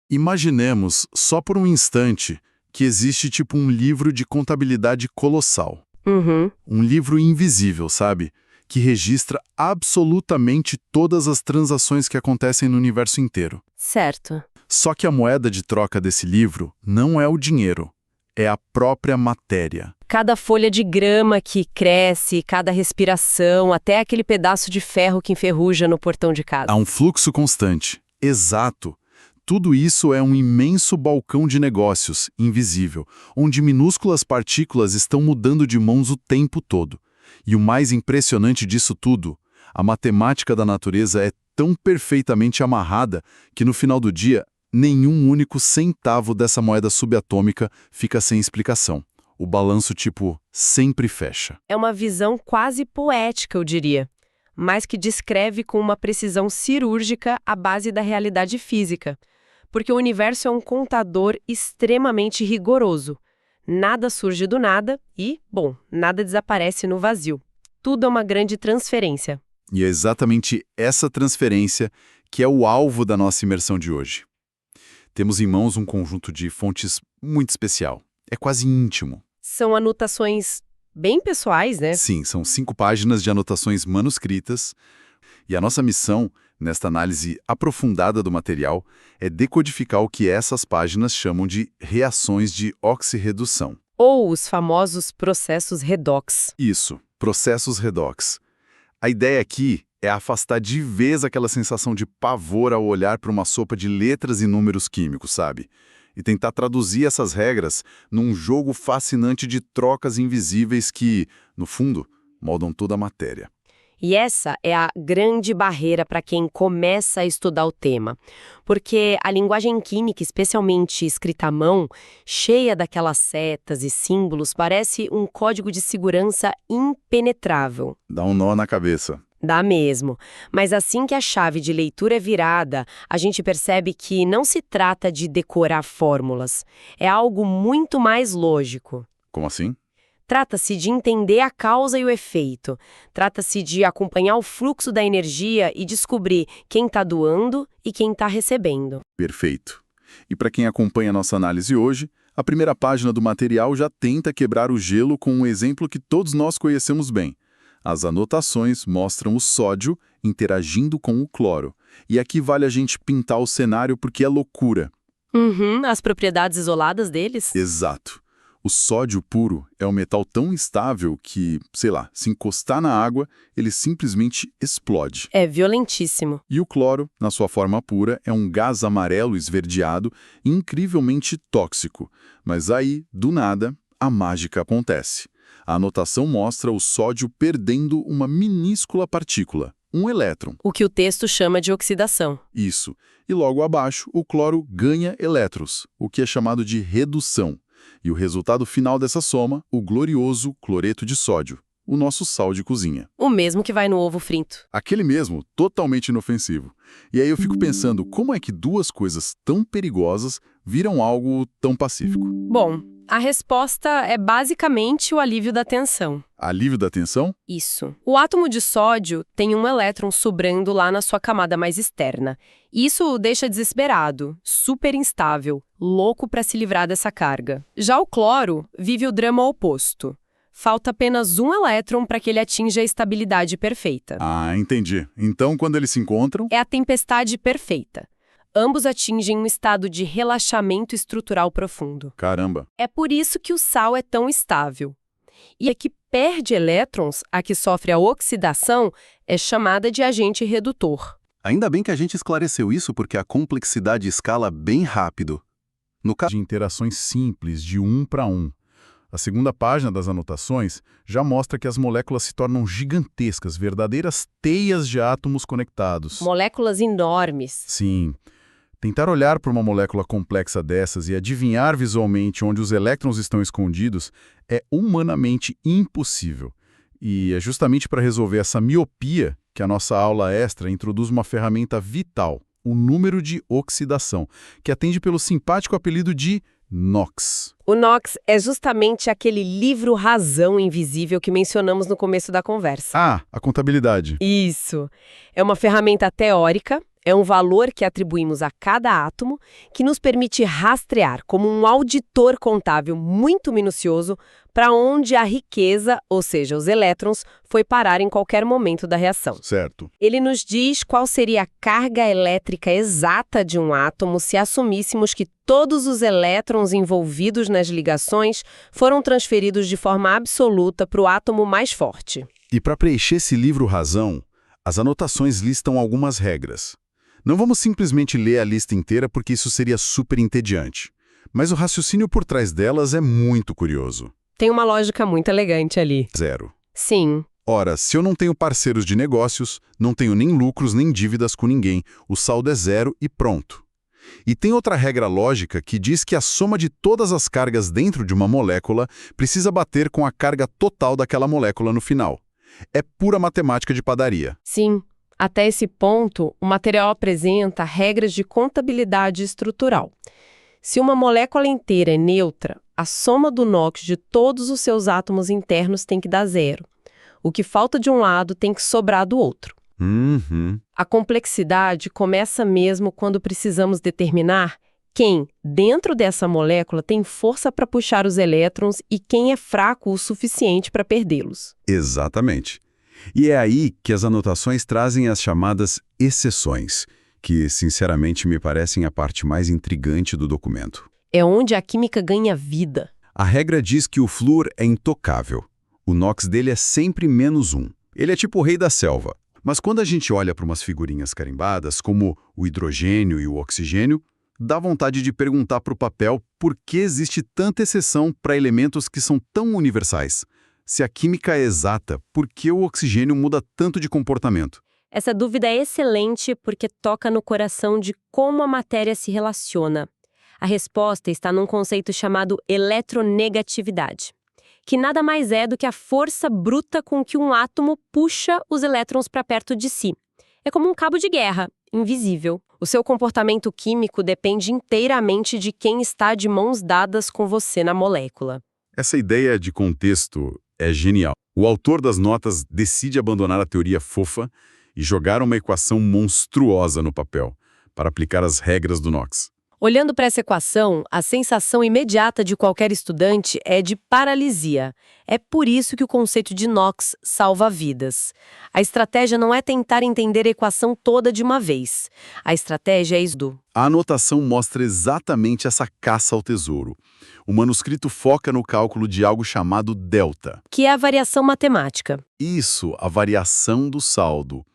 Imaginemos, só por um instante, que existe tipo um livro de contabilidade colossal. Uhum. Um livro invisível, sabe? Que registra absolutamente todas as transações que acontecem no universo inteiro. Certo. Só que a moeda de troca desse livro não é o dinheiro, é a própria matéria. Cada folha de grama que cresce, cada respiração, até aquele pedaço de ferro que enferruja no portão de casa. Há um fluxo constante. Exato. Tudo isso é um imenso balcão de negócios, invisível, onde minúsculas partículas estão mudando de mãos o tempo todo. E o mais impressionante disso tudo, a matemática da natureza é tão perfeitamente amarrada que no final do dia, nenhum único centavo dessa moeda subatômica fica sem explicação. O balanço, tipo, sempre fecha. É uma visão quase poética, eu diria, mas que descreve com uma precisão cirúrgica a base da realidade física. Porque o universo é um contador extremamente rigoroso. Nada surge do nada e, bom, nada desaparece no vazio. Tudo é uma grande transferência. E é exatamente essa transferência que é o alvo da nossa imersão de hoje. Temos em mãos um conjunto de fontes muito especial. É quase íntimo. São anotações bem pessoais, né? Sim, são 5 páginas de anotações manuscritas. E a nossa missão, nesta análise aprofundada do material, é decodificar o que essas páginas chamam de reações de oxirredução. Ou os famosos processos redox. Isso, processos redox. A ideia aqui é afastar de vez aquela sensação de pavor ao olhar para uma sopa de letras e números químicos, sabe? E tentar traduzir essas regras num jogo fascinante de trocas invisíveis que, no fundo, moldam toda a matéria. E essa é a grande barreira para quem começa a estudar o tema. Porque a linguagem química, especialmente escrita à mão, cheia daquelas setas e símbolos, parece um código de segurança impenetrável. Dá um nó na cabeça. Dá mesmo. Mas assim que a chave de leitura é virada, a gente percebe que não se trata de decorar fórmulas. É algo muito mais lógico. Como assim? Trata-se de entender a causa e o efeito. Trata-se de acompanhar o fluxo da energia e descobrir quem está doando e quem está recebendo. Perfeito. E para quem acompanha a nossa análise hoje, a primeira página do material já tenta quebrar o gelo com um exemplo que todos nós conhecemos bem. As anotações mostram o sódio interagindo com o cloro. E aqui vale a gente pintar o cenário porque é loucura. As propriedades isoladas deles? Exato. O sódio puro é um metal tão instável que, sei lá, se encostar na água, ele simplesmente explode. É violentíssimo. E o cloro, na sua forma pura, é um gás amarelo esverdeado incrivelmente tóxico. Mas aí, do nada, a mágica acontece. A anotação mostra o sódio perdendo uma minúscula partícula, um elétron. O que o texto chama de oxidação. Isso. E logo abaixo, o cloro ganha elétrons, o que é chamado de redução. E o resultado final dessa soma, o glorioso cloreto de sódio, o nosso sal de cozinha. O mesmo que vai no ovo frito. Aquele mesmo, totalmente inofensivo. E aí eu fico pensando, como é que duas coisas tão perigosas viram algo tão pacífico? Bom, a resposta é basicamente o alívio da tensão. Alívio da tensão? Isso. O átomo de sódio tem um elétron sobrando lá na sua camada mais externa. Isso o deixa desesperado, super instável, louco para se livrar dessa carga. Já o cloro vive o drama oposto. Falta apenas um elétron para que ele atinja a estabilidade perfeita. Ah, entendi. Então, quando eles se encontram... É a tempestade perfeita. Ambos atingem um estado de relaxamento estrutural profundo. Caramba. É por isso que o sal é tão estável. E a que perde elétrons, a que sofre a oxidação, é chamada de agente redutor. Ainda bem que a gente esclareceu isso porque a complexidade escala bem rápido. No caso De interações simples, de 1 para 1. A segunda página das anotações já mostra que as moléculas se tornam gigantescas, verdadeiras teias de átomos conectados. Moléculas enormes. Sim. Tentar olhar para uma molécula complexa dessas e adivinhar visualmente onde os elétrons estão escondidos é humanamente impossível. E é justamente para resolver essa miopia que a nossa aula extra introduz uma ferramenta vital, o número de oxidação, que atende pelo simpático apelido de NOx. O NOx é justamente aquele livro-razão invisível que mencionamos no começo da conversa. Ah, a contabilidade. Isso. É uma ferramenta teórica. É um valor que atribuímos a cada átomo que nos permite rastrear, como um auditor contábil muito minucioso, para onde a riqueza, ou seja, os elétrons, foi parar em qualquer momento da reação. Certo. Ele nos diz qual seria a carga elétrica exata de um átomo se assumíssemos que todos os elétrons envolvidos nas ligações foram transferidos de forma absoluta para o átomo mais forte. E para preencher esse livro razão, as anotações listam algumas regras. Não vamos simplesmente ler a lista inteira porque isso seria super entediante. Mas o raciocínio por trás delas é muito curioso. Tem uma lógica muito elegante ali. 0. Sim. Ora, se eu não tenho parceiros de negócios, não tenho nem lucros nem dívidas com ninguém, o saldo é 0 e pronto. E tem outra regra lógica que diz que a soma de todas as cargas dentro de uma molécula precisa bater com a carga total daquela molécula no final. É pura matemática de padaria. Sim. Até esse ponto, o material apresenta regras de contabilidade estrutural. Se uma molécula inteira é neutra, a soma do NOx de todos os seus átomos internos tem que dar 0. O que falta de um lado tem que sobrar do outro. A complexidade começa mesmo quando precisamos determinar quem, dentro dessa molécula, tem força para puxar os elétrons e quem é fraco o suficiente para perdê-los. Exatamente. E é aí que as anotações trazem as chamadas exceções, que, sinceramente, me parecem a parte mais intrigante do documento. É onde a química ganha vida. A regra diz que o flúor é intocável. O NOx dele é sempre -1. Ele é tipo o rei da selva. Mas quando a gente olha para umas figurinhas carimbadas, como o hidrogênio e o oxigênio, dá vontade de perguntar para o papel por que existe tanta exceção para elementos que são tão universais. Se a química é exata, por que o oxigênio muda tanto de comportamento? Essa dúvida é excelente porque toca no coração de como a matéria se relaciona. A resposta está num conceito chamado eletronegatividade, que nada mais é do que a força bruta com que um átomo puxa os elétrons para perto de si. É como um cabo de guerra, invisível. O seu comportamento químico depende inteiramente de quem está de mãos dadas com você na molécula. Essa ideia de contexto é genial. O autor das notas decide abandonar a teoria fofa e jogar uma equação monstruosa no papel, para aplicar as regras do NOx. Olhando para essa equação, a sensação imediata de qualquer estudante é de paralisia. É por isso que o conceito de NOx salva vidas. A estratégia não é tentar entender a equação toda de uma vez. A estratégia é isso. A anotação mostra exatamente essa caça ao tesouro. O manuscrito foca no cálculo de algo chamado delta. Que é a variação matemática. Isso, a variação do saldo.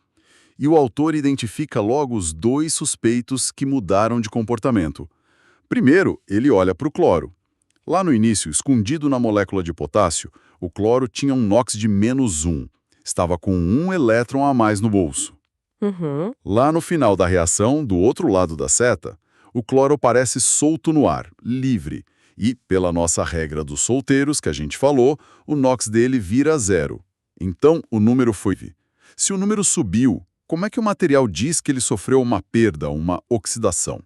E o autor identifica logo os 2 suspeitos que mudaram de comportamento. Primeiro, ele olha para o cloro. Lá no início, escondido na molécula de potássio, o cloro tinha um NOx de -1. Estava com 1 elétron a mais no bolso. Lá no final da reação, do outro lado da seta, o cloro parece solto no ar, livre. E, pela nossa regra dos solteiros, que a gente falou, o NOx dele vira 0. Então, o número foi... Se o número subiu, como é que o material diz que ele sofreu uma perda, uma oxidação?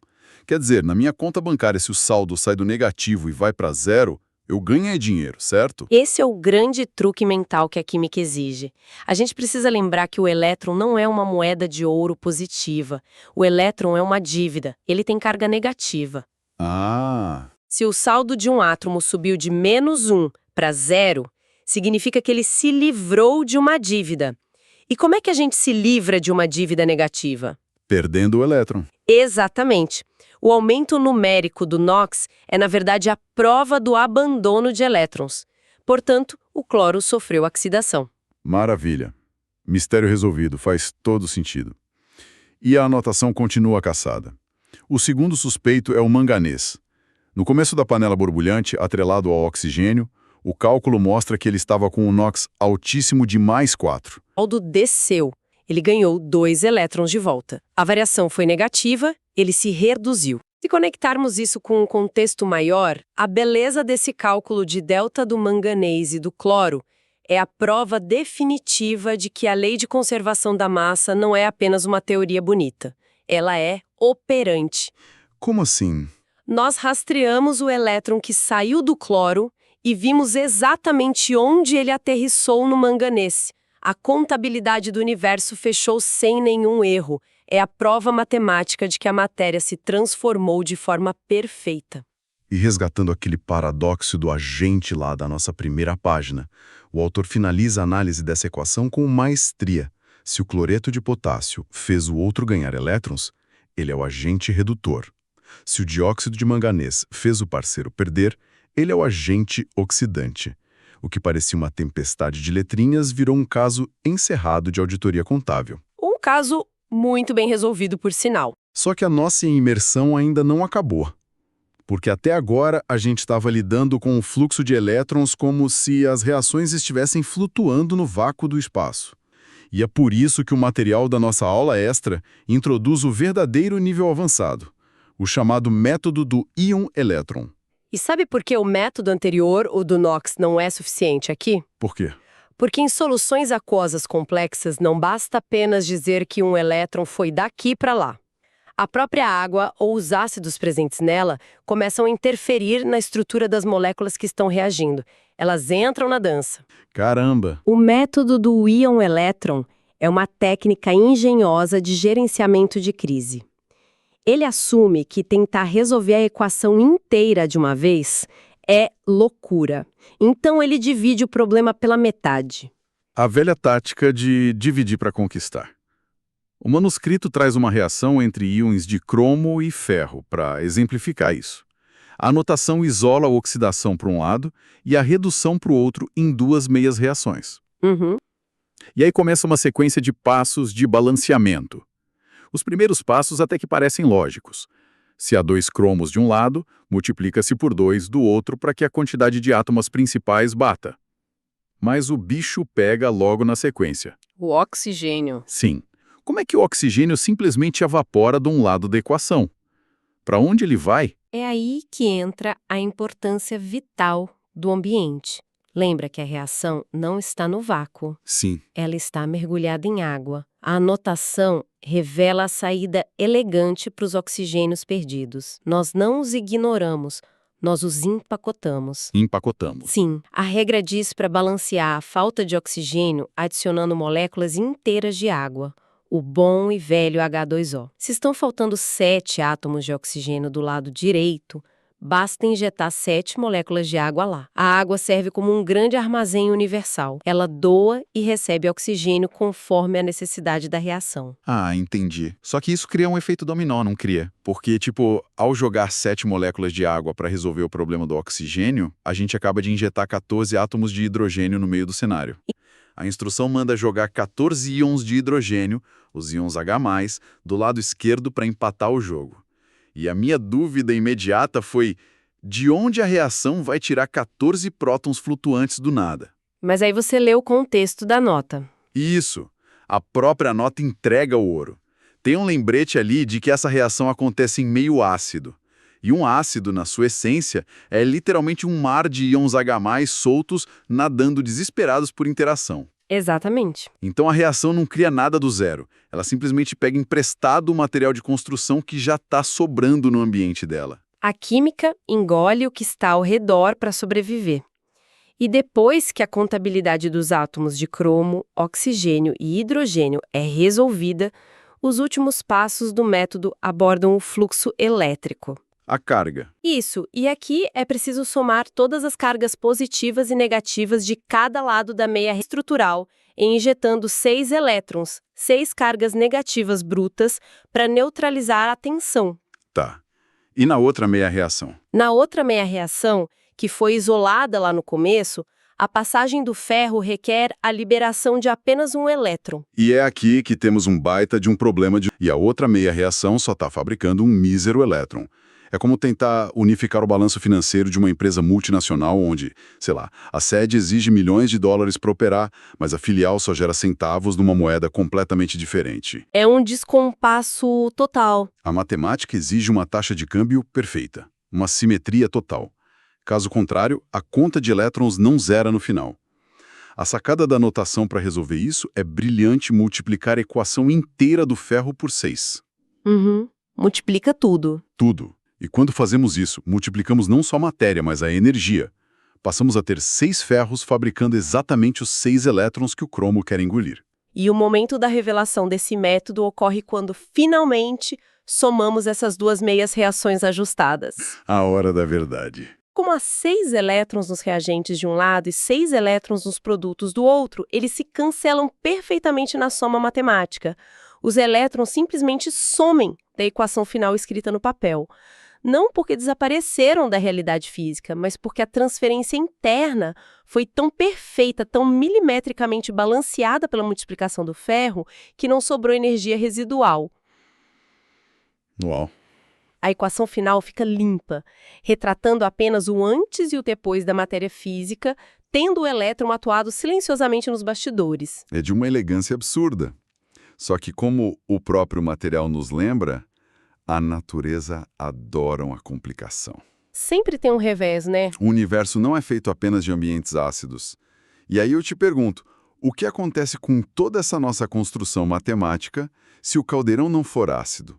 Quer dizer, na minha conta bancária, se o saldo sai do negativo e vai para 0, eu ganhei dinheiro, certo? Esse é o grande truque mental que a química exige. A gente precisa lembrar que o elétron não é uma moeda de ouro positiva. O elétron é uma dívida. Ele tem carga negativa. Ah... Se o saldo de um átomo subiu de -1 para 0, significa que ele se livrou de uma dívida. E como é que a gente se livra de uma dívida negativa? Perdendo o elétron. Exatamente. O aumento numérico do NOx é, na verdade, a prova do abandono de elétrons. Portanto, o cloro sofreu oxidação. Maravilha. Mistério resolvido, faz todo sentido. E a anotação continua caçada. O segundo suspeito é o manganês. No começo da panela borbulhante, atrelado ao oxigênio, o cálculo mostra que ele estava com um NOx altíssimo de +4. O saldo desceu. Ele ganhou 2 elétrons de volta. A variação foi negativa, ele se reduziu. Se conectarmos isso com um contexto maior, a beleza desse cálculo de delta do manganês e do cloro é a prova definitiva de que a lei de conservação da massa não é apenas uma teoria bonita. Ela é operante. Como assim? Nós rastreamos o elétron que saiu do cloro e vimos exatamente onde ele aterrissou no manganês. A contabilidade do universo fechou sem nenhum erro. É a prova matemática de que a matéria se transformou de forma perfeita. E resgatando aquele paradoxo do agente lá da nossa primeira página, o autor finaliza a análise dessa equação com maestria. Se o cloreto de potássio fez o outro ganhar elétrons, ele é o agente redutor. Se o dióxido de manganês fez o parceiro perder, ele é o agente oxidante. O que parecia uma tempestade de letrinhas virou um caso encerrado de auditoria contábil. Um caso muito bem resolvido, por sinal. Só que a nossa imersão ainda não acabou. Porque até agora a gente estava lidando com o fluxo de elétrons como se as reações estivessem flutuando no vácuo do espaço. E é por isso que o material da nossa aula extra introduz o verdadeiro nível avançado, o chamado método do íon-elétron. E sabe por que o método anterior, o do NOx, não é suficiente aqui? Por quê? Porque em soluções aquosas complexas não basta apenas dizer que um elétron foi daqui para lá. A própria água ou os ácidos presentes nela começam a interferir na estrutura das moléculas que estão reagindo. Elas entram na dança. Caramba! O método do íon-elétron é uma técnica engenhosa de gerenciamento de crise. Ele assume que tentar resolver a equação inteira de uma vez é loucura. Então ele divide o problema pela metade. A velha tática de dividir para conquistar. O manuscrito traz uma reação entre íons de cromo e ferro para exemplificar isso. A anotação isola a oxidação para um lado e a redução para o outro em duas meias reações. E aí começa uma sequência de passos de balanceamento. Os primeiros passos até que parecem lógicos. Se há 2 cromos de um lado, multiplica-se por 2 do outro para que a quantidade de átomos principais bata. Mas o bicho pega logo na sequência. O oxigênio. Sim. Como é que o oxigênio simplesmente evapora de um lado da equação? Para onde ele vai? É aí que entra a importância vital do ambiente. Lembra que a reação não está no vácuo. Sim. Ela está mergulhada em água. A anotação revela a saída elegante para os oxigênios perdidos. Nós não os ignoramos, nós os empacotamos. Empacotamos. Sim, a regra diz para balancear a falta de oxigênio adicionando moléculas inteiras de água. O bom e velho H2O. Se estão faltando 7 átomos de oxigênio do lado direito, basta injetar 7 moléculas de água lá. A água serve como um grande armazém universal. Ela doa e recebe oxigênio conforme a necessidade da reação. Ah, entendi. Só que isso cria um efeito dominó, não cria? Porque, ao jogar 7 moléculas de água para resolver o problema do oxigênio, a gente acaba de injetar 14 átomos de hidrogênio no meio do cenário. A instrução manda jogar 14 íons de hidrogênio, os íons H+, do lado esquerdo para empatar o jogo. E a minha dúvida imediata foi, de onde a reação vai tirar 14 prótons flutuantes do nada? Mas aí você lê o contexto da nota. Isso, a própria nota entrega o ouro. Tem um lembrete ali de que essa reação acontece em meio ácido. E um ácido, na sua essência, é literalmente um mar de íons H+, soltos, nadando desesperados por interação. Exatamente. Então a reação não cria nada do zero. Ela simplesmente pega emprestado o material de construção que já está sobrando no ambiente dela. A química engole o que está ao redor para sobreviver. E depois que a contabilidade dos átomos de cromo, oxigênio e hidrogênio é resolvida, os últimos passos do método abordam o fluxo elétrico. A carga. Isso, e aqui é preciso somar todas as cargas positivas e negativas de cada lado da meia estrutural, injetando 6 elétrons, 6 cargas negativas brutas, para neutralizar a tensão. Tá. E na outra meia reação? Na outra meia reação, que foi isolada lá no começo, a passagem do ferro requer a liberação de apenas um elétron. E é aqui que temos um baita de um problema E a outra meia reação só está fabricando um mísero elétron. É como tentar unificar o balanço financeiro de uma empresa multinacional onde, a sede exige milhões de dólares para operar, mas a filial só gera centavos numa moeda completamente diferente. É um descompasso total. A matemática exige uma taxa de câmbio perfeita, uma simetria total. Caso contrário, a conta de elétrons não zera no final. A sacada da notação para resolver isso é brilhante multiplicar a equação inteira do ferro por 6. Multiplica tudo. Tudo. E quando fazemos isso, multiplicamos não só a matéria, mas a energia. Passamos a ter 6 ferros fabricando exatamente os 6 elétrons que o cromo quer engolir. E o momento da revelação desse método ocorre quando, finalmente, somamos essas duas meias reações ajustadas. A hora da verdade. Como há 6 elétrons nos reagentes de um lado e 6 elétrons nos produtos do outro, eles se cancelam perfeitamente na soma matemática. Os elétrons simplesmente somem da equação final escrita no papel. Não porque desapareceram da realidade física, mas porque a transferência interna foi tão perfeita, tão milimetricamente balanceada pela multiplicação do ferro, que não sobrou energia residual. Uau. A equação final fica limpa, retratando apenas o antes e o depois da matéria física, tendo o elétron atuado silenciosamente nos bastidores. É de uma elegância absurda. Só que, como o próprio material nos lembra, a natureza adora a complicação. Sempre tem um revés, né? O universo não é feito apenas de ambientes ácidos. E aí eu te pergunto, o que acontece com toda essa nossa construção matemática se o caldeirão não for ácido?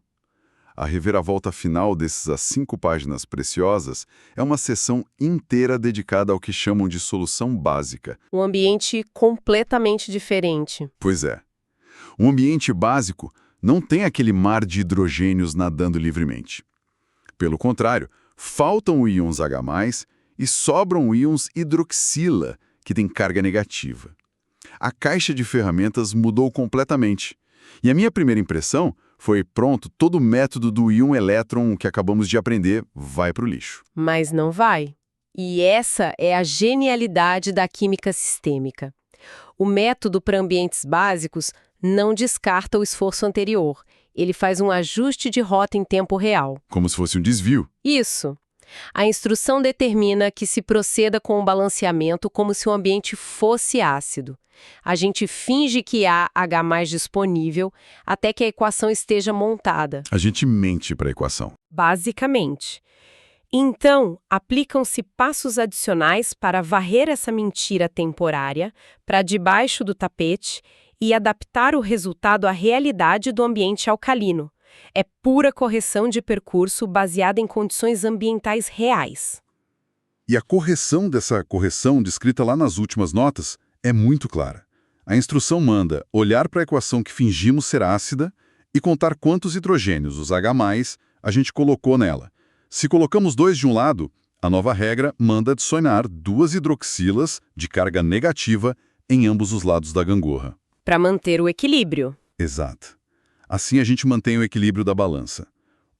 A reviravolta final dessas 5 páginas preciosas é uma seção inteira dedicada ao que chamam de solução básica. Um ambiente completamente diferente. Pois é. Um ambiente básico não tem aquele mar de hidrogênios nadando livremente. Pelo contrário, faltam íons H+, e sobram íons hidroxila, que tem carga negativa. A caixa de ferramentas mudou completamente. E a minha primeira impressão foi, pronto, todo o método do íon elétron que acabamos de aprender vai para o lixo. Mas não vai. E essa é a genialidade da química sistêmica. O método para ambientes básicos não descarta o esforço anterior. Ele faz um ajuste de rota em tempo real. Como se fosse um desvio. Isso. A instrução determina que se proceda com o balanceamento como se o ambiente fosse ácido. A gente finge que há H+ disponível até que a equação esteja montada. A gente mente para a equação. Basicamente. Então, aplicam-se passos adicionais para varrer essa mentira temporária para debaixo do tapete e adaptar o resultado à realidade do ambiente alcalino. É pura correção de percurso baseada em condições ambientais reais. E a correção dessa correção descrita lá nas últimas notas é muito clara. A instrução manda olhar para a equação que fingimos ser ácida e contar quantos hidrogênios, os H+, a gente colocou nela. Se colocamos 2 de um lado, a nova regra manda adicionar 2 hidroxilas de carga negativa em ambos os lados da gangorra. Para manter o equilíbrio. Exato. Assim a gente mantém o equilíbrio da balança.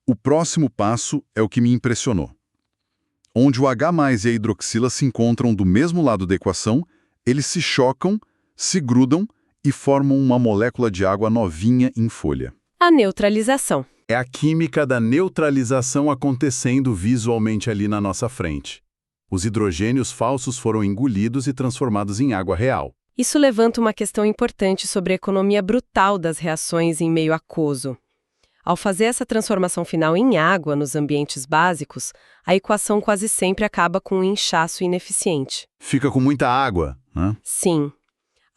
O próximo passo é o que me impressionou. Onde o H+ e a hidroxila se encontram do mesmo lado da equação, eles se chocam, se grudam e formam uma molécula de água novinha em folha. A neutralização. É a química da neutralização acontecendo visualmente ali na nossa frente. Os hidrogênios falsos foram engolidos e transformados em água real. Isso levanta uma questão importante sobre a economia brutal das reações em meio aquoso. Ao fazer essa transformação final em água nos ambientes básicos, a equação quase sempre acaba com um inchaço ineficiente. Fica com muita água, né? Sim.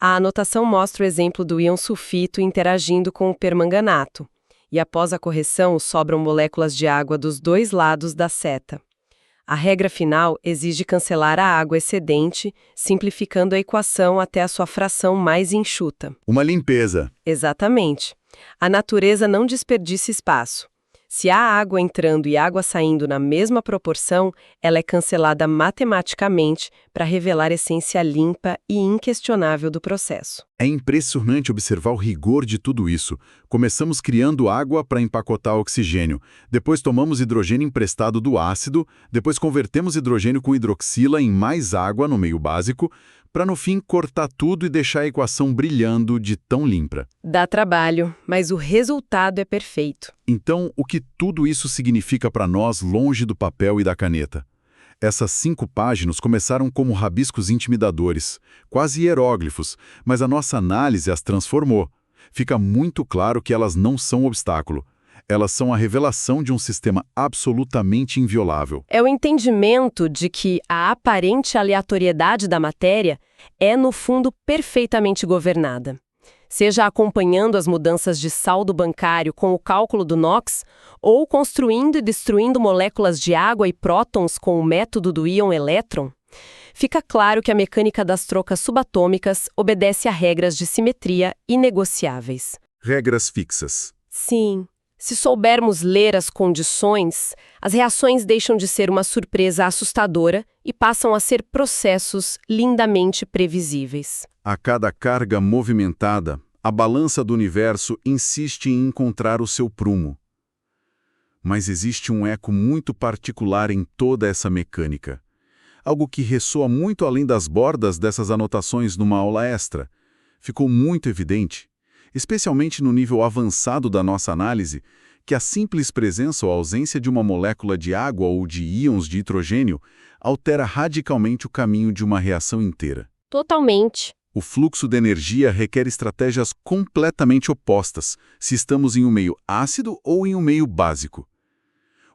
A anotação mostra o exemplo do íon sulfito interagindo com o permanganato. E após a correção, sobram moléculas de água dos 2 lados da seta. A regra final exige cancelar a água excedente, simplificando a equação até a sua fração mais enxuta. Uma limpeza. Exatamente. A natureza não desperdiça espaço. Se há água entrando e água saindo na mesma proporção, ela é cancelada matematicamente para revelar a essência limpa e inquestionável do processo. É impressionante observar o rigor de tudo isso. Começamos criando água para empacotar oxigênio, depois tomamos hidrogênio emprestado do ácido, depois convertemos hidrogênio com hidroxila em mais água no meio básico, para no fim cortar tudo e deixar a equação brilhando de tão limpa. Dá trabalho, mas o resultado é perfeito. Então, o que tudo isso significa para nós longe do papel e da caneta? Essas 5 páginas começaram como rabiscos intimidadores, quase hieróglifos, mas a nossa análise as transformou. Fica muito claro que elas não são obstáculo. Elas são a revelação de um sistema absolutamente inviolável. É o entendimento de que a aparente aleatoriedade da matéria é, no fundo, perfeitamente governada. Seja acompanhando as mudanças de saldo bancário com o cálculo do NOx, ou construindo e destruindo moléculas de água e prótons com o método do íon elétron, fica claro que a mecânica das trocas subatômicas obedece a regras de simetria inegociáveis. Regras fixas. Sim. Se soubermos ler as condições, as reações deixam de ser uma surpresa assustadora e passam a ser processos lindamente previsíveis. A cada carga movimentada, a balança do universo insiste em encontrar o seu prumo. Mas existe um eco muito particular em toda essa mecânica. Algo que ressoa muito além das bordas dessas anotações numa aula extra. Ficou muito evidente, especialmente no nível avançado da nossa análise, que a simples presença ou ausência de uma molécula de água ou de íons de hidrogênio altera radicalmente o caminho de uma reação inteira. Totalmente. O fluxo de energia requer estratégias completamente opostas, se estamos em um meio ácido ou em um meio básico.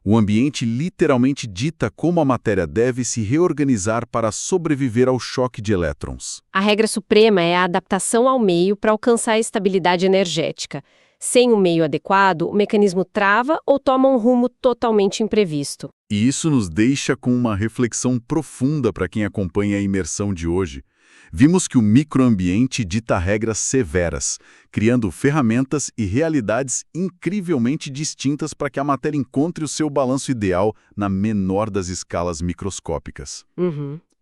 O ambiente literalmente dita como a matéria deve se reorganizar para sobreviver ao choque de elétrons. A regra suprema é a adaptação ao meio para alcançar a estabilidade energética. Sem um meio adequado, o mecanismo trava ou toma um rumo totalmente imprevisto. E isso nos deixa com uma reflexão profunda para quem acompanha a imersão de hoje. Vimos que o microambiente dita regras severas, criando ferramentas e realidades incrivelmente distintas para que a matéria encontre o seu balanço ideal na menor das escalas microscópicas.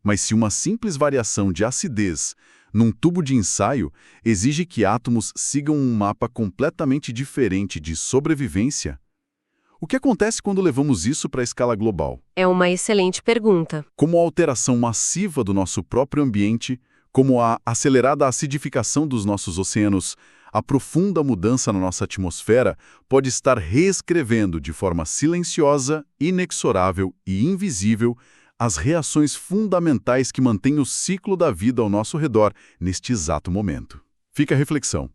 Mas se uma simples variação de acidez num tubo de ensaio exige que átomos sigam um mapa completamente diferente de sobrevivência, o que acontece quando levamos isso para a escala global? É uma excelente pergunta. Como a alteração massiva do nosso próprio ambiente, como a acelerada acidificação dos nossos oceanos, a profunda mudança na nossa atmosfera pode estar reescrevendo de forma silenciosa, inexorável e invisível as reações fundamentais que mantêm o ciclo da vida ao nosso redor neste exato momento. Fica a reflexão.